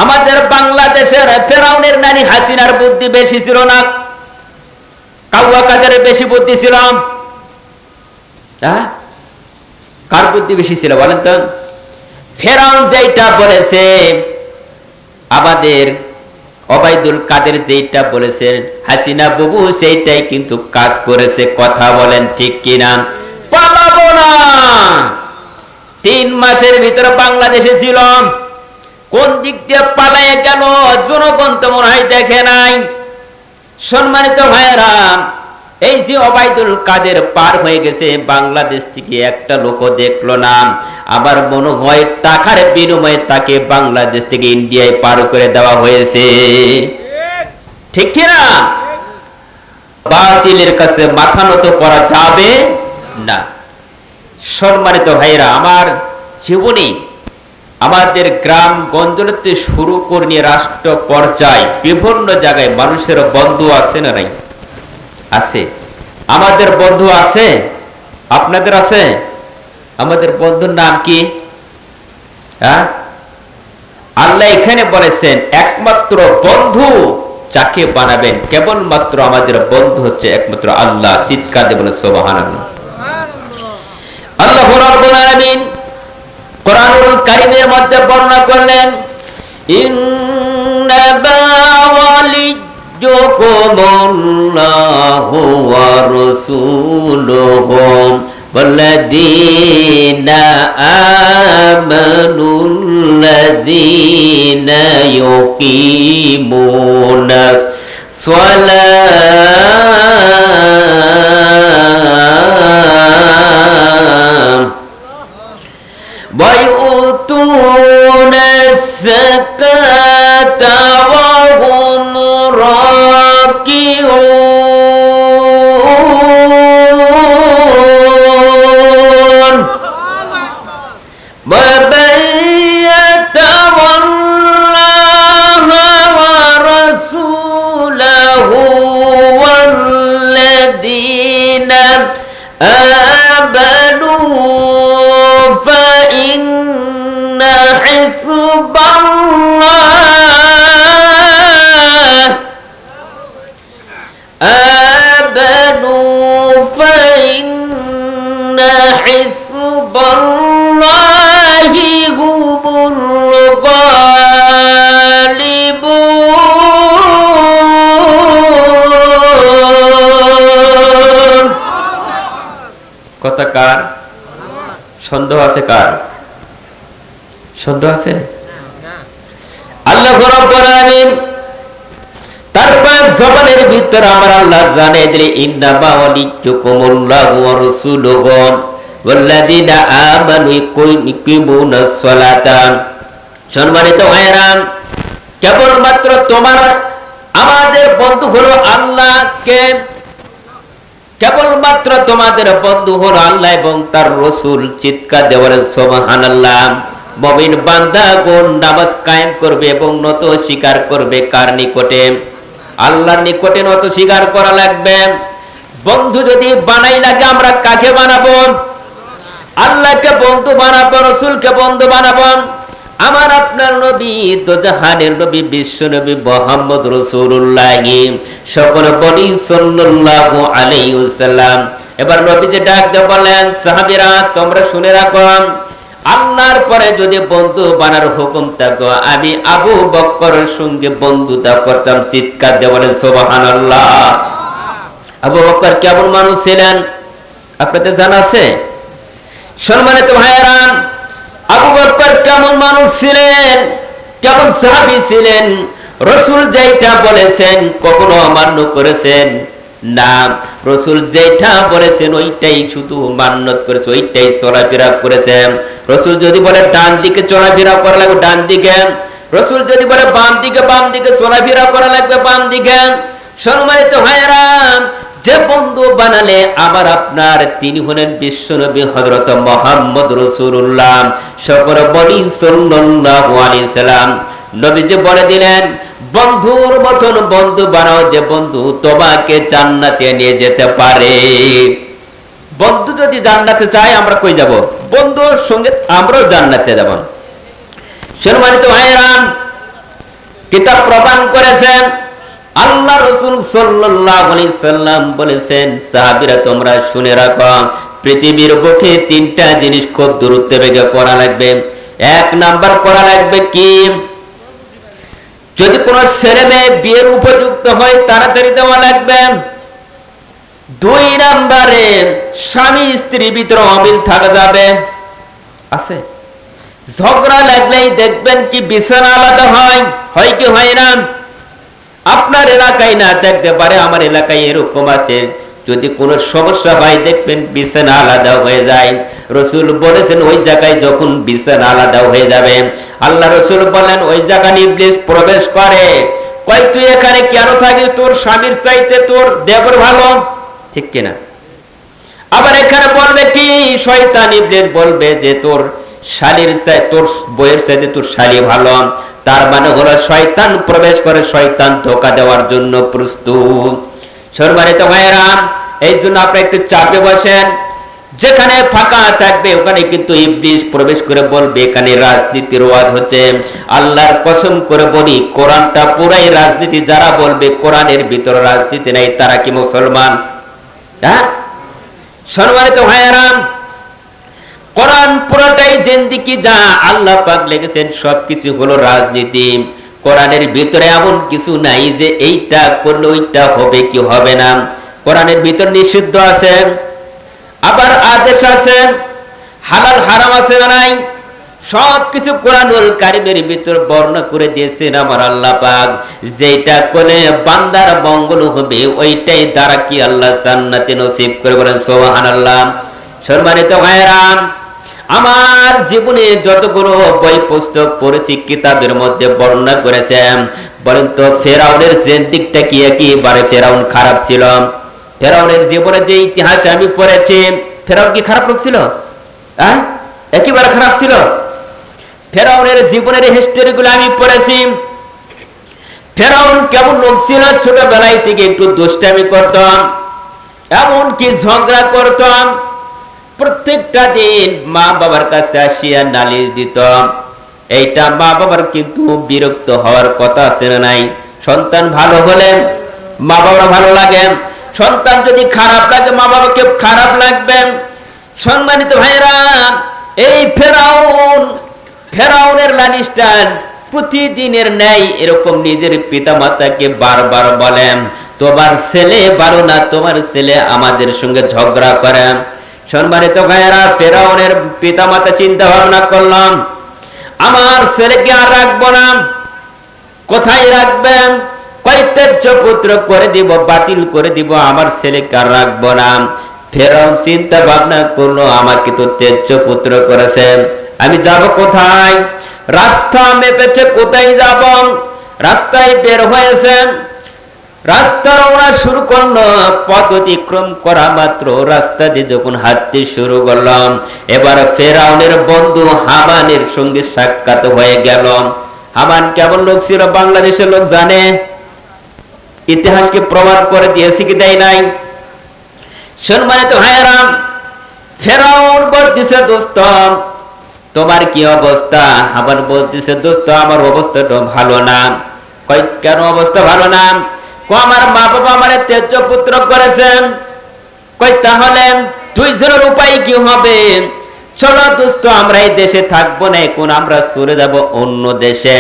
আমাদের বাংলাদেশের ফেরাউনের নানি হাসিনার বুদ্ধি বেশি ছিল না, কাউয়া কাদের বেশি বুদ্ধি ছিল? কার বুদ্ধি বেশি ছিল বলেন তো? ফেরাউন যেটা বলেছে, আমাদের ওবায়দুল কাদের যেটা বলেছেন, হাসিনা বাবু সেইটাই কিন্তু কাজ করেছে। কথা বলেন ঠিক কিনা? পালাবো না, 3 মাসের ভিতরে বাংলাদেশে ছিল, কোন দিক দিয়ে পালাইয়া গেল জনগণ তো মনে হয় দেখে নাই। সম্মানিত ভাইয়েরা, এই যে ওবায়দুল কাদের পার হয়ে গেছে, বাংলাদেশ থেকে একটা লোকও দেখলো না। আবার মনে হয় টাকার বিনিময়ে তাকে বাংলাদেশ থেকে ইন্ডিয়ায় পার করে দেওয়া হয়েছে, ঠিক কিনা? বাতিলের কাছে মাথা নত করা যাবে না। সম্মানিত ভাইয়েরা, আমার জীবনে আমাদের গ্রাম গঞ্জতে শুরু করে নিয়ে রাষ্ট্র পর্যায়ে বিভিন্ন জায়গায় মানুষের বন্ধু আছে না নাই? আছে। আমাদের বন্ধু আছে, আপনাদের আছে? আমাদের বন্ধুর নাম কি? আল্লাহ এখানে বলেছেন একমাত্র বন্ধু যাকে বানাবেন, কেবলমাত্র আমাদের বন্ধু হচ্ছে একমাত্র আল্লাহ। চিৎকার দিয়ে বলেন সুবহানাল্লাহ। আল্লাহ রাব্বুল আলামিন কোরআনুল কারীমের মধ্যে বর্ণনা করলেন, ইন্নামা ওয়ালিয়্যুকুমুল্লাহু ওয়া রাসূলুহু ওয়াল্লাযীনা আমানুল্লাযীনা ইউকিমুনাস সালাত ওয়া ইউতুনাস যাকাতা ওয়া হুম রাকিউন ওয়া বায়াতাল্লাহা ওয়া রাসূলুহু ওয়াল্লাযীনা আমানু ফাইন্না হিসবাল্লাহ আমানু ফাইন্না হিসবাল্লাহি হুমুল গালিবুন। কথা কার? সন্দেহ আছে কার? সন্দেহ আছে? আল্লাহ রাব্বুল আলামিন তারপর জবানের ভিতর আমার আল্লাহ জানে যে ইন্নামা ওয়ালিয়্যুকুমুল্লাহু ওয়া রাসূলুহু ওয়াল্লাযীনা আমানু ইউকিমুনাস সালাতা। সম্মানিত ভাইরা, কেবলমাত্র তোমার আমাদের বন্ধু হলো আল্লাহ। কে? কেবলমাত্র তোমাদের বন্ধু হলো আল্লাহ এবং তার রাসূল। চিৎকার দিয়ে বলেন সুবহানাল্লাহ। মুমিন বান্দাগণ নামাজ কায়েম করবে এবং নত স্বীকার করবে কার নিকটে? আল্লাহর নিকটে নত স্বীকার করা লাগবে। বন্ধু যদি বানাই লাগে, আমরা কাকে বানাবো? আল্লাহকে বন্ধু বানাবো, রাসূলকে বন্ধু বানাবো। আমার আপনার নবী দোজাহানের নবী বিশ্ব নবী মুহাম্মদ রাসূলুল্লাহ সকল বলি সাল্লাল্লাহু আলাইহি ওয়াসাল্লাম। এবার নবী যে ডাক দিয়ে বলেন, সাহাবীরা তোমরা শুনে রাখো, আল্লাহর পরে যদি বন্ধু বানার হুকুম থাকতো, আমি আবু বকরের সঙ্গে বন্ধুতা করতাম। চিৎকার দিয়ে বলেন সুবহানাল্লাহ। আবু বকর কেমন মানুষ ছিলেন আপনাদের জানা আছে? সম্মানিত ভাইয়েরা, আবু বকর কেমন মানুষ ছিলেন, কেমন সাহাবী ছিলেন? রাসূল যেটা বলেছেন কখনো অমান্য করেছেন না। রাসূল যেটা বলেছেন ওইটাই শুধু মান্যত করেছে, ওইটাই চলাফেরা করেছেন। রাসূল যদি বলে ডান দিকে চলাফেরা করা লাগবে ডান দিকে, রাসূল যদি বলে বাম দিকে চলাফেরা করা লাগবে বাম দিকে। সম্মানিত ভাইয়েরা, যে বন্ধু বানালে আমার আপনার তিনি হলেন বিশ্বনবী হযরত মুহাম্মদ রাসূলুল্লাহ সকল বনি সাল্লাল্লাহু আলাইহি সাল্লাম। নবী যে বলে দিলেন, বন্ধুর মতন বন্ধু বানাও যে বন্ধু তোমাকে জান্নাতে নিয়ে যেতে পারে। বন্ধু যদি জান্নাতে চায় আমরা কই যাব? বন্ধুর সঙ্গে আমরাও জান্নাতে যাব। সম্মানিত ভাইরা, কিতাব প্রমাণ করেছেন। আল্লাহ রাসূল সাল্লাল্লাহু আলাইহি সাল্লাম বলেছেন, সাহাবীরা তোমরা শুনে রাখো, পৃথিবীর বুকে তিনটা জিনিস খুব দ্রুত বেগে করা লাগবে। এক নাম্বার করা লাগবে কি, যদি কোনো ছেলে মেয়ে বিয়ের উপযুক্ত হয় তাড়াতাড়ি দেওয়া লাগবে। দুই নাম্বারে স্বামী স্ত্রীর ভিতরে অমিল থাকা যাবে। আছে ঝগড়া লাগলেই দেখবেন কি বিছানা আলাদা হয় কি হয় না? আপনার এলাকায় না থাকতে পারে, আমার এলাকায় এরকম আছে। যদি কোনো সমস্যা হয় দেখবেন বিছানা আলাদা হয়ে যায়। রাসূল বলেছেন ওই জায়গায় যখন বিছানা আলাদা হয়ে যাবে, আল্লাহ রাসূল বলেন ওই জায়গায় ইবলিস প্রবেশ করে। কয় তুই এখানে কেন থাকিস? তোর স্বামীর চাইতে তোর দেবর ভালো, ঠিক কিনা? আবার এখানে বলবে কি, শয়তান ইবলিস বলবে যে তোর শালীর চাই, তোর বইয়ের চাইতে তোর শালী ভালো। তার মানে হলো শয়তান প্রবেশ করে, শয়তান ধোঁকা দেওয়ার জন্য প্রস্তুত। সম্মানিত ভাইয়েরা, এই জন্য আপনি একটু চাপে বসেন। যেখানে ফাঁকা থাকবে ওখানে কিন্তু ইবলিস প্রবেশ করে বলবে এখানে রাজনীতির ওয়াজ হচ্ছে। আল্লাহর কসম করে বলি, কোরআনটা পুরাই রাজনীতি। যারা বলবে কোরআনের ভিতরে রাজনীতি নাই তারা কি মুসলমান? হ্যাঁ, সম্মানিত ভাইয়েরা, কোরআন পুরোটাই জিন্দেগি, যা আল্লাহ পাক লিখেছেন সবকিছু হলো রাজনীতি। কোরআনের ভিতরে এমন কিছু নাই যে এইটা করলে ওইটা হবে কি হবে না। কোরআনের ভিতর নিষিদ্ধ আছে, আবার আদেশ আছে, হালাল হারাম আছে না নাই? সবকিছু কোরআনুল কারীমের ভিতর বর্ণনা করে দিয়েছেন আমার আল্লাহ পাক। যেটা করলে বান্দার মঙ্গল হবে ওইটাই দ্বারা কি আল্লাহ জান্নাতে নসিব করে, বলেন সুবহানাল্লাহ। সম্মানিত ভাইয়েরা, আমার জীবনে যতগুলো বই পুস্তক পড়েছি কিতাবের মধ্যে বর্ণনা করেছেন, বলেন তো ফেরাউনের জিন্দেগিটা কি একেবারে ফেরাউন খারাপ ছিল? ফেরাউনের জীবনে যে ইতিহাস আমি পড়েছি, ফেরাউন কি খারাপ লোক ছিল? হ্যাঁ, একেবারে খারাপ ছিল? ফেরাউনের জীবনের হিস্ট্রিগুলো আমি পড়েছি। ফেরাউন কেমন লোক ছিল? ছোটবেলায় থেকে একটু দুষ্টামি করতাম, এমনকি ঝগড়া করতাম। প্রত্যেকটা দিন মা বাবার কাছে আসিয়া নালিশ দিত। এইটা মা বাবার কিন্তু বিরক্ত হওয়ার কথা আছে না নাই? সন্তান ভালো হলে মা বাবার ভালো লাগে, সন্তান যদি খারাপ লাগে মা বাবাকে খারাপ লাগবে। সম্মানিত ভাইরা, এই ফেরাউনের লালিশটা প্রতিদিনের ন্যায় এরকম নিজের পিতা মাতাকে বারবার বলেন তোমার ছেলে ভালো না, তোমার ছেলে আমাদের সঙ্গে ঝগড়া করে। সম্মানিত ভাইয়েরা, ফেরাউনের পিতা মাতা চিন্তা ভাবনা করলাম আমার ছেলেকে আর রাখবো না। কোথায় রাখবেন? কয়েকটা পুত্র করে দিব, বাতিল করে দিব, আমার ছেলেকে আর রাখবো না। ফেরাউন চিন্তা ভাবনা করলো আমাকে তো তেজ্য পুত্র করেছেন, আমি যাব কোথায়? রাস্তা মেপেছে, কোথায় যাব? রাস্তায় বের হয়েছেন, রাস্তা রওনা শুরু করলো। পথ অতিক্রম করা মাত্র রাস্তা দিয়ে যখন হাঁটতে শুরু করলাম, এবার ফেরাউনের বন্ধু হামানের সঙ্গে সাক্ষাৎ হয়ে গেল। হামান কেমন লোক ছিল বাংলাদেশের লোক জানে, ইতিহাসকে প্রমাণ করে দিয়েছে কি দেয় নাই? সম্মানিত ভাইয়েরা, ফেরাউন বলতেছে দোস্ত তোমার কি অবস্থা? হামান বলতেছে দোস্ত আমার অবস্থাটা ভালো না। কই কেন অবস্থা ভালো না? আমার মা বাবা আমার তেজ পুত্র করেছেন। কই তাহলে দুইজনের উপায় কি হবে? চলো দোস্ত আমরা এই দেশে থাকবো না, এখন আমরা চলে যাব অন্য দেশে।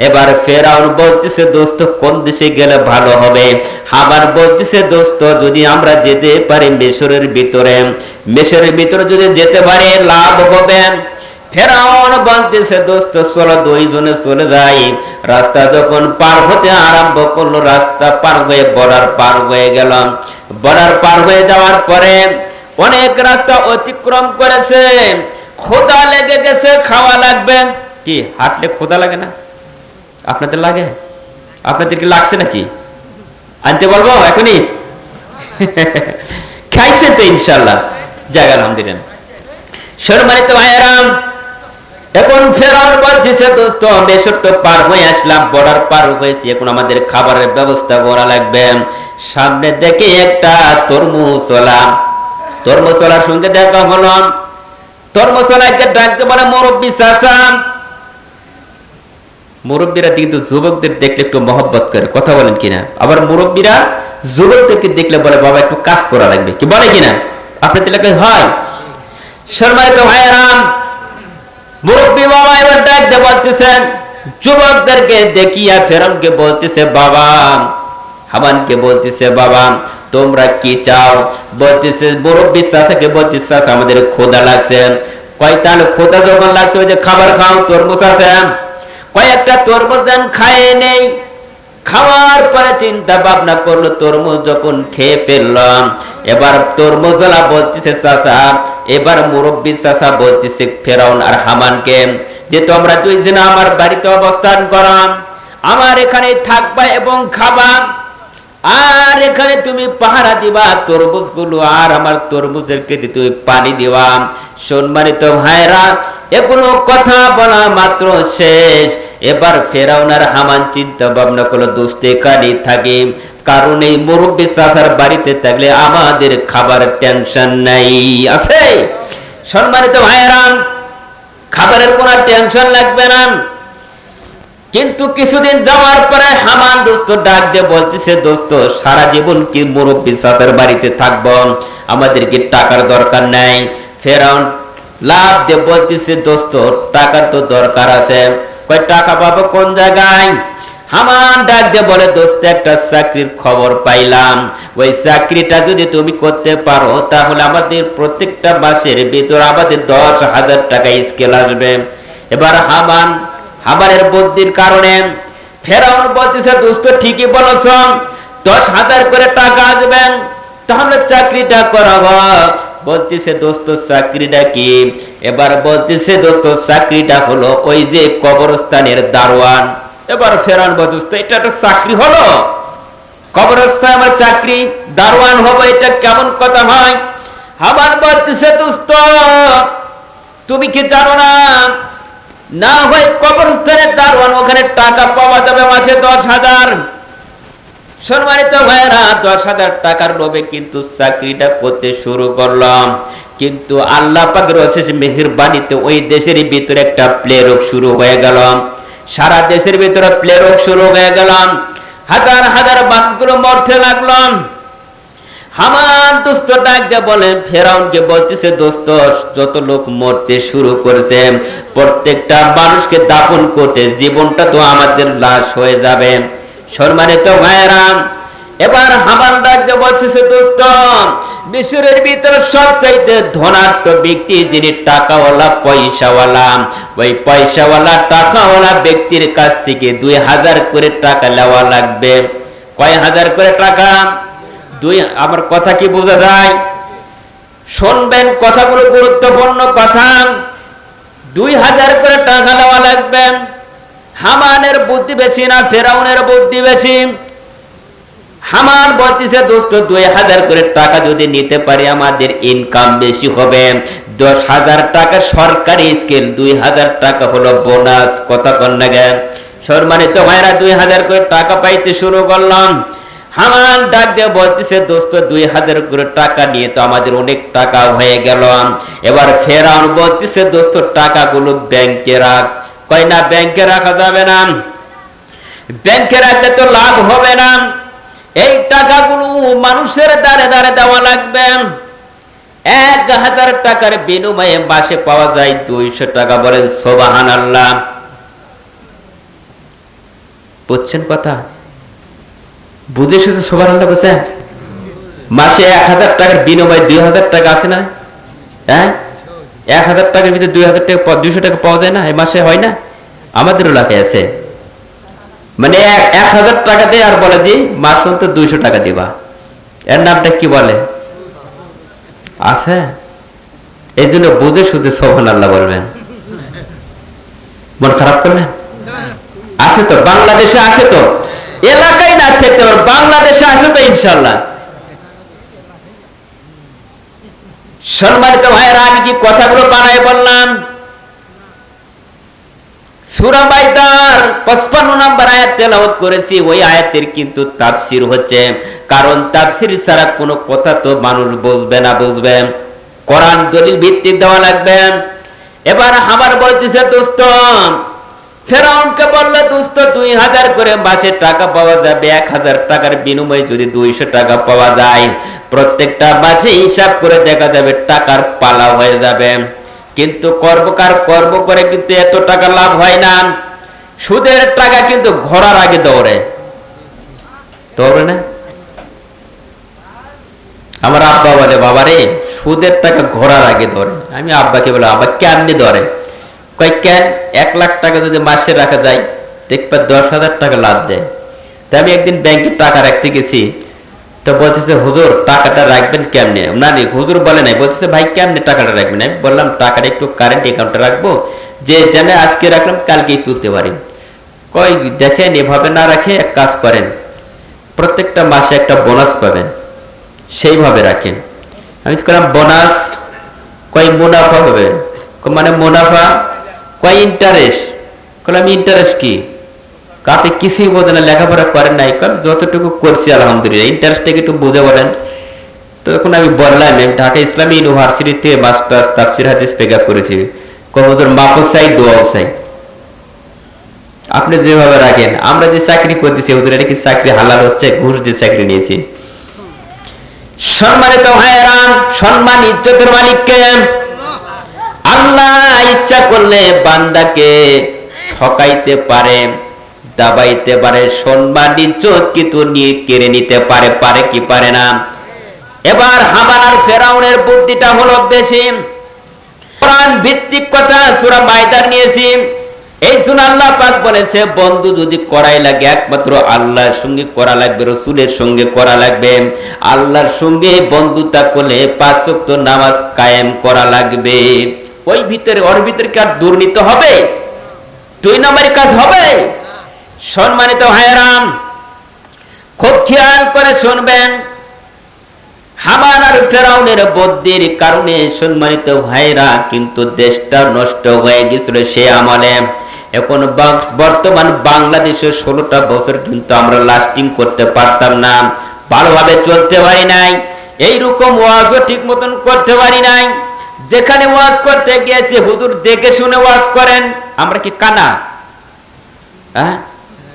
এবার ফেরাউন বলতেছে দোস্ত কোন দেশে গেলে ভালো হবে? হামান বলতেছে দোস্ত যদি আমরা যেতে পারি মিশরের ভিতরে যদি যেতে পারি লাভ হবে। ফেরাউন বলতেছে দোস্ত চলো দুইজনে চলে যাই। রাস্তা যখন পার হতে আরম্ভ করলো, রাস্তা পার হয়ে বর্ডার পার হয়ে গেল। বর্ডার পার হয়ে যাওয়ার পরে অনেক রাস্তা অতিক্রম করেছে, ক্ষুধা লেগে গেছে, খাওয়া লাগবে। কি হাঁটলে ক্ষুধা লাগে না? আপনাদের লাগে? আপনাদের কি লাগছে নাকি? আনতে বলবো এখনই? খাইছে তো ইনশাল্লাহ, জায়গা আলহামদুলিল্লাহ। সম্মানিত ভাইয়েরা, এখন ফেরাউন বলতেছে দোস্ত মিশর তো পার হয়ে আসলাম, বর্ডার পার হয়েছি, এখন আমাদের খাবারের ব্যবস্থা করা লাগবে। সামনে দেখে একটা তরমুজওয়ালার সঙ্গে দেখা হলো। তরমুজওয়ালাকে ডাকতে বলে মুরব্বি চাচা, মুরব্বীরা কিন্তু যুবকদের দেখলে একটু মহব্বত করে, কথা বলেন কিনা? আবার মুরব্বীরা যুবকদেরকে দেখলে বলে বাবা একটু কাজ করা লাগবে, কি বলে কিনা? আপনার এলাকায় হয়? সম্মানিত ভাইয়েরা, মুরব্বী বাবা এবার ডাক দিয়ে বলতেছেন যুবকদেরকে দেখিয়া ফেরাউনকে বলতেছে বাবা, হামানকে বলতেছে বাবা তোমরা কি চাও? বলতেছে মুরব্বী চাচাকে বলতেছে চাচা আমাদের ক্ষুধা লাগছে। কয় তাহলে ক্ষুধা যখন লাগছে ওই যে খাবার খাও, তরমুজ আছে, কয়েকটা তরমুজ দেন, খায় নেই। খাওয়ার পরে চিন্তা ভাবনা করলো, তরমুজ যখন খেয়ে ফেললাম, এবার তরমুজওয়ালা বলতেছে চাচা, এবার মুরব্বী চাচা বলতেছে ফেরাউন আর হামানকে যে তোমরা দুইজন আমার বাড়িতে অবস্থান করো, আমার এখানে থাকবা এবং খাবা, আর এখানে তুমি পাহারা দিবা তরমুজ গুলো, আর আমার তরমুজদেরকে তুমি পানি দিবা। সম্মানিত ভাইরা, এগুলো কথা বলা মাত্র শেষ, এবার ফেরাউন আর হামান চিন্তা ভাবনা করলো দোস্তে কানি থাকি, কারণ এই মুরব্বী চাচার বাড়িতে থাকলে আমাদের খাবার টেনশন নাই, আছে? সম্মানিত ভাইরা, খাবারের কোনো টেনশন লাগবে না। কিন্তু কিছুদিন যাওয়ার পরে হামান দোস্ত ডাক দিয়ে বলতেছে দোস্ত সারা জীবন কি মুরব্বী চাচার বাড়িতে থাকবো, আমাদের কি টাকার দরকার নাই? ফেরাউন লাভ দিয়ে বলতেছে দোস্ত টাকার তো দরকার আছে। কয় টাকা পাবো কোন জায়গায়? হামান ডাক দিয়ে বলে দোস্ত একটা চাকরির খবর পাইলাম, ওই চাকরিটা যদি তুমি করতে পারো তাহলে আমাদের প্রত্যেকটা মাসের ভিতর আমাদের 10,000 টাকা স্কেল আসবে। এবার হামানের বুদ্ধির কারণে ফেরাউন বলতেছে দোস্ত ঠিকই বলেছ, 10,000 করে টাকা আসবে, তাহলে চাকরিটা করা হোক। বলতেছে দোস্ত চাকরিটা কি? এবার বলতেছে দোস্ত চাকরিটা হলো ওই যে কবরস্থানের দারোয়ান। এবার ফেরাউন বলতেছে এটা একটা চাকরি হলো, কবরস্থানে আমার চাকরি, দারোয়ান হবো, এটা কেমন কথা হয়? হামান বলতেছে দোস্ত তুমি কি জানো না, না হয় কবরস্থানের দারোয়ান, ওখানে টাকা পাওয়া যাবে মাসে 10,000। সম্মানিত ভাইরা, 10,000 টাকার লোভে কিন্তু চাকরিটা করতে শুরু করলাম, কিন্তু আল্লাহ পাকের অশেষ মেহেরবানিতে ওই দেশের ভিতরে একটা প্লে রোগ শুরু হয়ে গেল, সারা দেশের ভিতরে প্লে রোগ শুরু হয়ে গেল, হাজার হাজার মানুষগুলো মরতে লাগলাম। হামান দোস্ত ডাক দিয়ে বলে ফেরাউনকে বলতেছে দোস্ত যত লোক মরতে শুরু করেছে প্রত্যেকটা মানুষকে দাফন করতে জীবনটা তো আমাদের লাশ হয়ে যাবে। সম্মানিত ভাইরা, এবার হামান ডাক দিয়ে বলতেছে দোস্ত মিশরের ভিতরে সবচাইতে ধনাঢ্য ব্যক্তি যিনি টাকাওয়ালা পয়সাওয়ালা, ওই পয়সাওয়ালা টাকাওয়ালা ব্যক্তির কাছ থেকে 2,000 করে টাকা নেওয়া লাগবে। কয় হাজার করে টাকা? আমার কথা কি বোঝা যায়? শুনবেন, কথাগুলো গুরুত্বপূর্ণ কথা। 2,000 করে টাকা নেওয়া লাগবে। হামানের বুদ্ধি বেশি না ফেরাউনের বুদ্ধি বেশি? হামান বলতেছে দোস্ত 2,000 করে টাকা যদি নিতে পারি আমাদের ইনকাম বেশি হবে। 10,000 টাকা সরকারি স্কেল, 2,000 টাকা হলো বোনাস, কথা কন না গে? সম্মানিত ভাইরা, 2,000 করে টাকা পাইতে শুরু করলাম। হামান ডাক দিয়ে বলতেছে দোস্ত 2,000 করে টাকা নিয়ে তো আমাদের অনেক টাকা হয়ে গেল। এবার ফেরাউন বলতেছে দোস্ত টাকাগুলো ব্যাংকে রাখ। কয় না, ব্যাংকে রাখা যাবে না, ব্যাংকে রাখলে তো লাভ হবে না, এই টাকাগুলো মানুষের দ্বারে দ্বারে দেওয়া লাগবে। 1,000 টাকার বিনিময়ে মাসে পাওয়া যায় 200 টাকা। বলেন সুবহানাল্লাহ। বুঝছেন কথা? বুঝে শুধু সুবহানাল্লাহ বলছেন? মাসে 1,000 টাকার বিনিময়ে 2,000 টাকা আছে না? হ্যাঁ, 1,000 টাকার ভিতরে 2,000 টাকা 200 টাকা পাওয়া যায় না? এই মাসে হয় না? আমাদের এলাকায় আছে, মানে 1,000 টাকা দেয় আর বলে যে মাস অন্তত 200 টাকা দিবা। এর নামটা কি বলে? আছে? এই জন্য বুঝে শুধু সুবহানাল্লাহ বলবেন। মন খারাপ করলেন? আছে তো, বাংলাদেশে আছে তো, এলাকায় না থাকতে পারে, বাংলাদেশে আছে তো ইনশাআল্লাহ। সম্মানিত ভাইরা, আমি কি কথাগুলো বানায় বললাম? সূরা মাইদার 55 নম্বর আয়াত তেলাওয়াত করেছি, ওই আয়াতের কিন্তু তাফসীর হচ্ছে, কারণ তাফসীর ছাড়া কোনো কথা তো মানুষ বুঝবে না। বুঝবে, কোরআন দলিল ভিত্তিক দেওয়া লাগবে। এবার আমার বলতেছে দোস্ত ফেরাউনকে বলল, দোস্ত 2000 করে মাসে টাকা পাওয়া যাবে, 1000 টাকার বিনিময়ে যদি 200 টাকা পাওয়া যায়, প্রত্যেকটা মাসে হিসাব করে দেখা যাবে টাকার পালা হয়ে যাবে। কিন্তু কর্ম করে কিন্তু এত টাকা লাভ হয় না। সুদের টাকা কিন্তু ঘোড়ার আগে দৌড়ে না। আমার আব্বা বলে, বাবা রে, সুদের টাকা ঘোড়ার আগে ধরে। আমি আব্বাকে বলে, আব্বা কেমনি ধরে? কয় কেন? 1 লাখ টাকা যদি মাসে রাখা যায়, দেখবা 10,000 টাকা লাভ দেয়। তো আমি একদিন ব্যাংকে টাকা রাখতে গেছি, তো বলতেছে, হুজুর টাকাটা রাখবেন কেমনে? না হুজুর বলে নাই, বলতেছে ভাই কেমনে টাকাটা রাখবেন? আমি বললাম টাকাটা একটু কারেন্ট অ্যাকাউন্টে রাখবো, যে জানে আজকে রাখলাম কালকেই তুলতে পারি। কয় দেখেন, এভাবে না রাখে এক কাজ করেন, প্রত্যেকটা মাসে একটা বোনাস পাবেন, সেইভাবে রাখেন। আমি বললাম বোনাস? কয় মুনাফা হবে। মানে মুনাফা? কয় ইন্টারেস্ট। বললাম ইন্টারেস্ট কি? আপনি কিছুই বোঝেন না, লেখাপড়া করেন নাই। যতটুকু করছি আলহামদুলিল্লাহ, ইন্টারেস্টটাকে একটু বুঝে বলেন। তখন আমি বললাম, আমি ঢাকা ইসলামী ইউনিভার্সিটিতে মাস্টার্স তাফসির হাদিস পেগা করেছি। হুজুর মাফও চাই, দোয়াও চাই। আপনি যেভাবে রাখেন, আমরা যে চাকরি করতেছি হুজুর, এটা কি চাকরি হালাল হচ্ছে? ঘুষ যে চাকরি নিয়েছি। সম্মানিত ভাইয়েরা, সম্মান ইজ্জতের মালিককে আল্লাহ ইচ্ছা করলে বান্দাকে ঠকাইতে পারে, দাবাইতে পারে, সম্মান ইজ্জত কিন্তু নিয়ে কেড়ে নিতে পারে। পারে কি পারে না? এবার হামান আর ফেরাউনের বুদ্ধিটা হলো বেশি। কোরআন ভিত্তিক কথা সূরা মাইদার নিয়েছি। এই শুনে আল্লাহ পাক বলেছে, বন্ধু যদি করাই লাগে একমাত্র আল্লাহর সঙ্গে করা লাগবে, রসুলের সঙ্গে করা লাগবে। আল্লাহর সঙ্গে বন্ধুতা করলে 5 ওয়াক্ত নামাজ কায়েম করা লাগবে। ওর ভিতরে কি আর দুর্নীতি হবে? 2 নম্বরের কাজ হবে? সম্মানিত ভাইয়েরা, খুব খেয়াল করে শুনবেন। হামান আর ফেরাউনের বুদ্ধির কারণে সম্মানিত ভাইরা কিন্তু দেশটা নষ্ট হয়ে গেছিল সে আমলে। এখন বর্তমান বাংলাদেশের 16টা বছর কিন্তু আমরা লাস্টিং করতে পারতাম না, ভালোভাবে চলতে পারি নাই, এইরকম ওয়াজও ঠিক মতন করতে পারি নাই। যেখানে ওয়াজ করতে গিয়েছি হুজুর দেখে শুনে ওয়াজ করেন, আমরা কি কানা?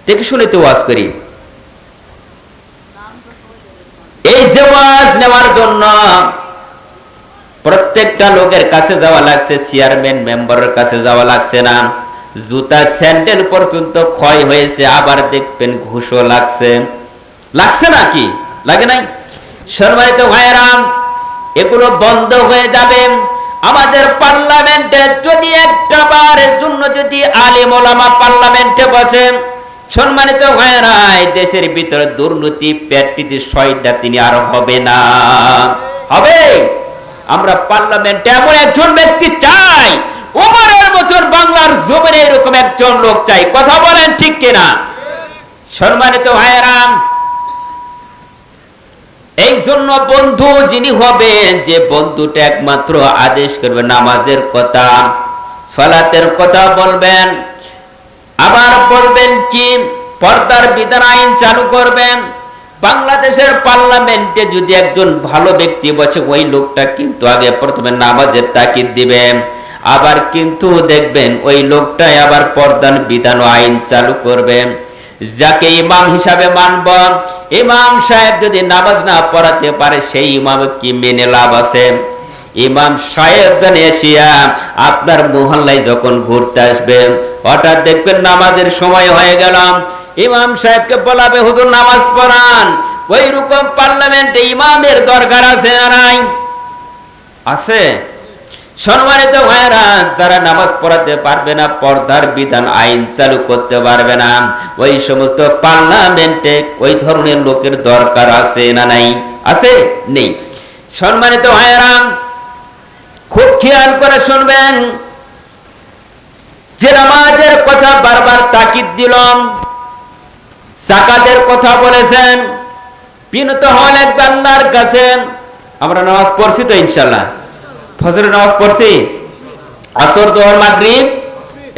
দেখে শুনে তো ওয়াজ করি। এই যে ওয়াজ নেওয়ার জন্য প্রত্যেকটা লোকের কাছে যাওয়া লাগছে, চেয়ারম্যান মেম্বারের কাছে যাওয়া লাগছে না, জুতা স্যান্ডেল পর্যন্ত ক্ষয় হয়েছে, আবার দেখবেন ঘুষও লাগছে। লাগছে না কি? লাগে নাই? সম্মানিত ভাইয়েরা, এগুলো বন্ধ হয়ে যাবে। আমাদের পার্লামেন্টে যদি একটা বারের জন্য যদি আলেম ওলামা পার্লামেন্টে বসে, সম্মানিত ভাইয়েরা, দেশের ভিতরে দুর্নীতি পেট্রিতি শয়টা তিনি আর হবে না। হবে? আমরা পার্লামেন্টে এমন একজন ব্যক্তি চাই, ওমরের মতন বাংলার জমিনে এরকম একজন লোক চাই। কথা বলেন ঠিক কিনা? সম্মানিত ভাইয়েরা, এই জন্য বন্ধু যিনি হবেন, যে বন্ধুটা একমাত্র আদেশ করবে নামাজের কথা, সালাতের কথা বলবেন, আবার বলবেন কি পর্দার বিধান আইন চালু করবেন। বাংলাদেশের পার্লামেন্টে যদি একজন ভালো ব্যক্তি বসে, ওই লোকটা কিন্তু আগে প্রথমে নামাজের তাকিদ দিবেন, আবার কিন্তু দেখবেন ওই লোকটাই আবার পর্দার বিধান আইন চালু করবেন। যাকে ইমাম হিসাবে মানব, ইমাম সাহেব যদি নামাজ না পড়াতে পারে, সেই ইমাম কি মেনে লাভ আছে? ইমাম সাহেব জানে এসিয়া আপনার মহল্লায় যখন ঘুরতে আসবে, হঠাৎ দেখবেন নামাজের সময় হয়ে গেল, ইমাম সাহেবকে বলাবে হুজুর নামাজ পড়ান। ওই রকম পার্লামেন্টে ইমামের দরকার আছে না নাই? আছে। সম্মানিত ভাইরা, যারা নামাজ পড়াতে পারবে না, পর্দার বিধান আইন চালু করতে পারবে না, ওই সমস্ত পার্লামেন্টে ওই ধরনের লোকের দরকার আছে না নাই? আছে? নেই। সম্মানিত ভাইরা, খুব খেয়াল করে শুনবেন। যে নামাজের কথা বারবার তাকিদ দিলাম, যাকাতের কথা বলেছেন, বিনত হন এক আল্লাহর কাছে। আমরা নামাজ পড়ছি তো ইনশাআল্লাহ, ফজরের নামাজ পড়ছি, আসর যোহর মাগরিব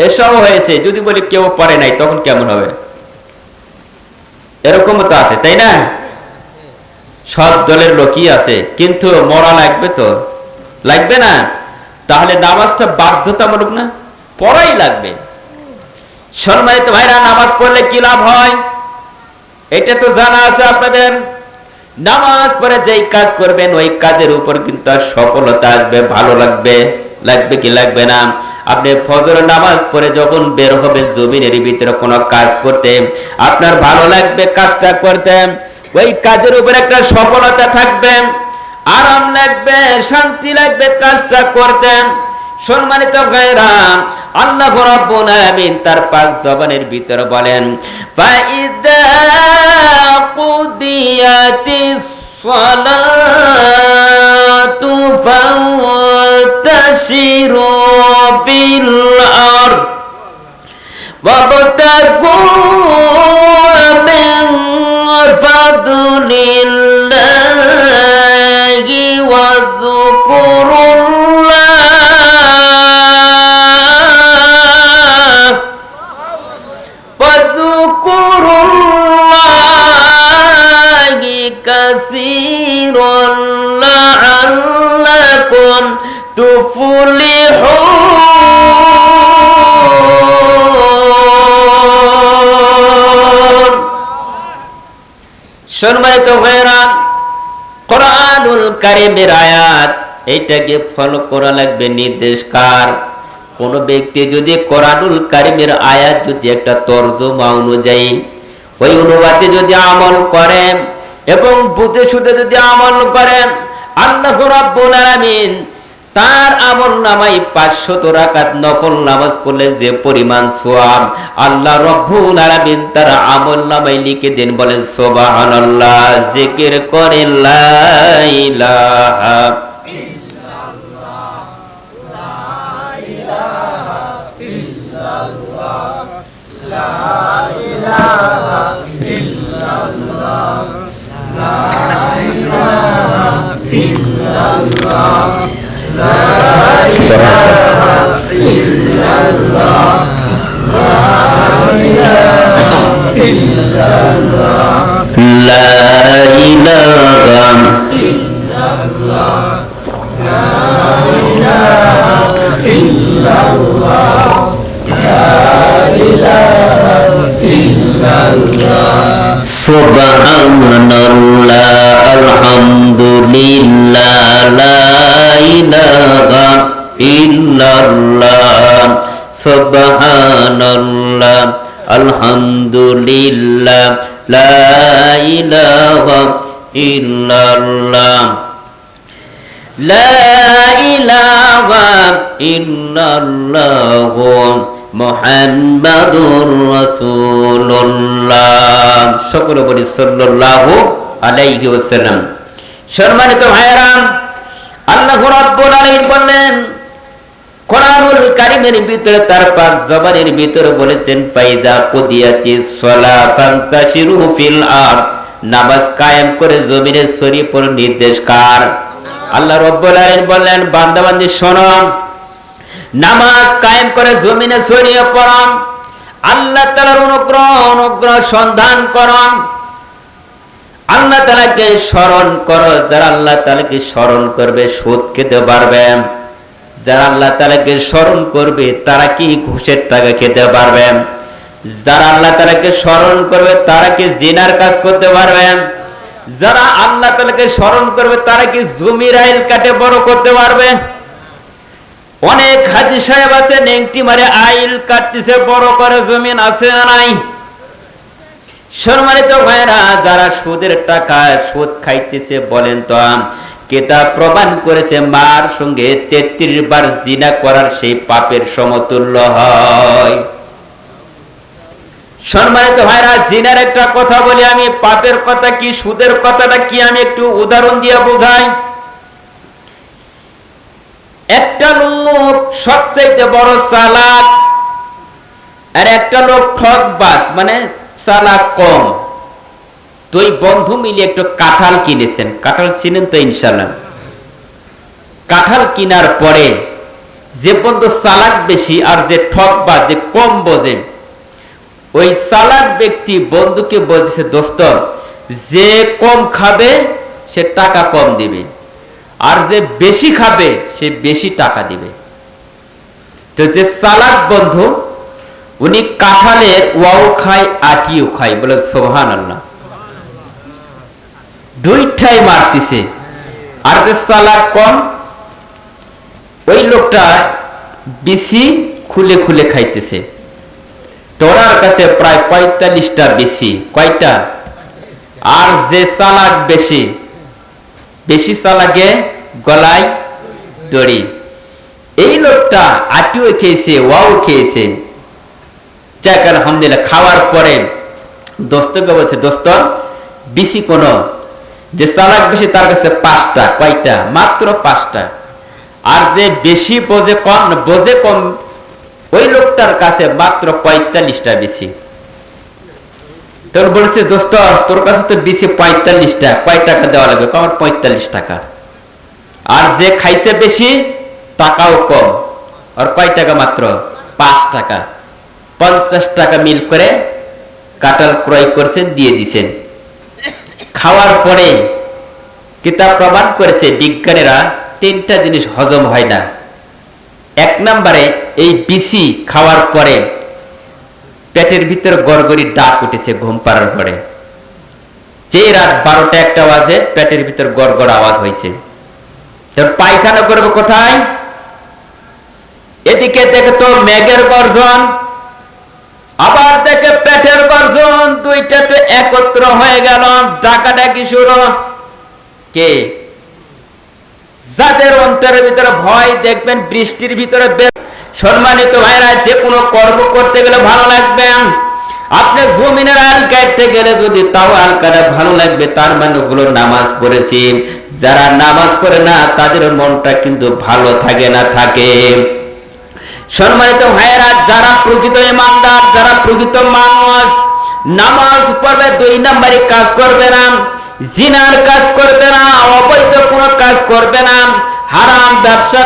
এসব হয়েছে। যদি বলি কেউ পড়ে নাই, তখন কেমন হবে? এরকমও তো আছে, তাই না? সব দলের লোকই আছে, কিন্তু মরা লাগবে তো, লাগবে না? তাহলে নামাজটা বাধ্যতামূলক না? পড়াই লাগবে। সম্মানিত ভাইরা, নামাজ পড়লে কি লাভ হয় এটা তো জানা আছে আপনাদের। নামাজ পড়ে যেই কাজ করবেন ওই কাজের উপর কিন্তু সফলতা আসবে, ভালো লাগবে। লাগবে কি লাগবে না? আপনি ফজর নামাজ পড়ে যখন বের হবে জমিনের ভিতরে কোনো কাজ করতে, আপনার ভালো লাগবে কাজটা করতে, ওই কাজের উপর একটা সফলতা থাকবে, আরাম লাগবে, শান্তি লাগবে কাজটা করতে। সম্মানিত ভাইরা, আল্লাহ রাব্বুল আলামিন তার পাক জবানের ভিতরে বলেন, ফাইদা কুদিয়াতিস সালাতু ফান্তাশিরু ফিল আরদ ওয়াবতাগু মিন ফাদলিল্লাহি ওয়াযকুরুল্লাহি কাসীরান লাআল্লাকুম তুফলিহুন। সম্মানিত ভাইরা, কোরআনুল কারীমের আয়াত এইটাকে ফলো করা লাগবে। নির্দেশকার কোন ব্যক্তি যদি কোরআনুল কারীমের আয়াত যদি একটা তরজমা অনুযায়ী ওই অনুবাদে যদি আমল করেন এবং বুঝে শুনে যদি আমল করেন, আল্লাহ রাব্বুল আলামিন তার আমলনামায় 500 রাকাত নফল নামাজ পড়লে যে পরিমাণ সওয়াব আল্লাহ রাব্বুল আলামিন তার আমলনামায় লিখে দেন। বলেন সুবহানাল্লাহ। জিকির করে লা ইলাহা সুবহানাল্লাহ আলহামদুলিল্লাহ লা ইলাহা ইল্লাল্লাহ সুবহানাল্লাহ আলহামদুলিল্লাহ লা ইলাহা ইল্লাল্লাহ লা ইলাহা ইল্লাল্লাহ মুহাম্মাদুর রাসূলুল্লাহ। সকলে বলি সাল্লাল্লাহু আলাইহি ওয়াসাল্লাম। সম্মানিত ভাইরা, আল্লাহ রাব্বুল আলামিন বললেন কোরআনুল কারীমের ভিতরে তার পাক জবানের ভিতরে বলেছেন, ফাইদা কুদিয়াতিস সালাত ফান্তাশিরু ফিল আরদ, নামাজ কায়েম করে জমিনে ছড়িয়ে পড়ো। নির্দেশকার আল্লাহ রাব্বুল আলামিন বললেন, বান্দা বান্দি শোনো, নামাজ কায়েম করে জমিনে ছড়িয়ে পড়ো, আল্লাহ তাআলার অনুগ্রহ সন্ধান করো, আল্লাহ তাআলাকে স্মরণ করো। যারা আল্লাহ তাআলাকে স্মরণ করবে সুদ খেতে পারবে, যারা আল্লাহ তাআলাকে স্মরণ করবে তারা কি ঘুষের টাকা খেতে পারবে, যারা আল্লাহ তাআলাকে স্মরণ করবে তারা কি জিনার কাজ করতে পারবে, যারা আল্লাহ তাআলাকে স্মরণ করবে তারা কি জমির আইল কাটে বড় করতে পারবে। অনেক হাজী সাহেব আছে নেংটি মারে আইল কাটতেছে, বড় করে জমিন আছে না নাই? সম্মানিত ভাইরা, যারা সুদের টাকা সুদ খাইতেছে, বলেন তো কিতাব প্রমাণ করেছে মার সঙ্গে 33 বার জিনা করার সেই পাপের সমতুল্য হয়। সম্মানিত ভাইরা, জিনার একটা কথা বলি আমি, পাপের কথা কি, সুদের কথাটা কি আমি একটু উদাহরণ দিয়ে বোঝাই। একটা লোক সবচেয়ে বড় চালাক আর একটা লোক ঠকবাজ, মানে চালাক কম। দুই বন্ধু মিলে একটু কাঁঠাল কিনেছেন। কাঁঠাল চিনেন তো ইনশাআল্লাহ। কাঁঠাল কেনার পরে যে বন্ধু চালাক বেশি আর যে ঠকবাজ যে কম বোঝে, ওই চালাক ব্যক্তি বন্ধুকে বলতেছে, দোস্ত যে কম খাবে সে টাকা কম দিবে, আর যে বেশি খাবে সে বেশি টাকা দিবে। তো যে চালাক বন্ধু উনি কাঁঠালের ওয়াও খায় আটিও খায়, বলে সুবহানাল্লাহ। দুইটাই মারতেছে। আর যে চালাক কম, ওই লোকটা বেশি খুলে খুলে খাইতেছে। তোরার কাছে প্রায় 45টা বেশি। কয়টা? আর যে চালাক বেশি, বেশি চালাকে গলায় দড়ি। এই লোকটা আটিও খেয়েছে, ওয়াও খেয়েছে। যাক আলহামদুলিল্লাহ। খাওয়ার পরে দোস্তকে বলছে, দোস্ত বেশি কোন, যে চালাক বেশি তার কাছে 5টা। কয়টা? মাত্র 5টা। আর যে বেশি বোঝে কম ওই লোকটার কাছে মাত্র 45টা বেশি। তোর বলছে, দোস্ত তোর কাছে তো বেশি 45টা, কয় টাকা দেওয়া লাগবে? আমার 45 টাকা। আর যে খাইছে বেশি, টাকাও কম, আর কয় টাকা? মাত্র 5 টাকা। 50 টাকা মিল করে কাঁঠাল ক্রয় করছেন, দিয়ে দিছেন। খাওয়ার পরে কিতাব প্রমাণ করেছে বিজ্ঞানীরা 3টা জিনিস হজম হয় না। 1 নম্বরে, এই বিসি খাওয়ার পরে পেটের ভিতরে গড়গড়ি ডাক উঠেছে ঘুম পাড়ার পরে। যে রাত 12টা 1টা বাজে পেটের ভিতর গড়গড় আওয়াজ হয়েছে। তোর পায়খানা করবে কোথায়? এদিকে দেখে তো মেঘের গর্জন, আবার দেখে পেটের গর্জন, দুইটা তো একত্র হয়ে গেল। ডাকাডাকি শুরু। কে? যাদের অন্তরের ভিতরে ভয়, দেখবেন বৃষ্টির ভিতরে। সম্মানিত ভাইরা, যে কোনো কর্ম করতে গেলে ভালো লাগবে। আপনি জমিনের আল কাটতে গেলে যদি তাও আল কাটা ভালো লাগবে, তার মানে ওগুলো নামাজ পড়েছি। যারা নামাজ পড়ে না তাদের মনটা কিন্তু ভালো থাকে না। সম্মানিত ভাইরা, যারা প্রকৃত ইমানদার, যারা প্রকৃত মানুষ, নামাজ পড়বে, 2 নম্বরই কাজ করবে না, জিনার কাজ করবে না, অবৈধ কোনো কাজ করবে না, হারাম ব্যবসা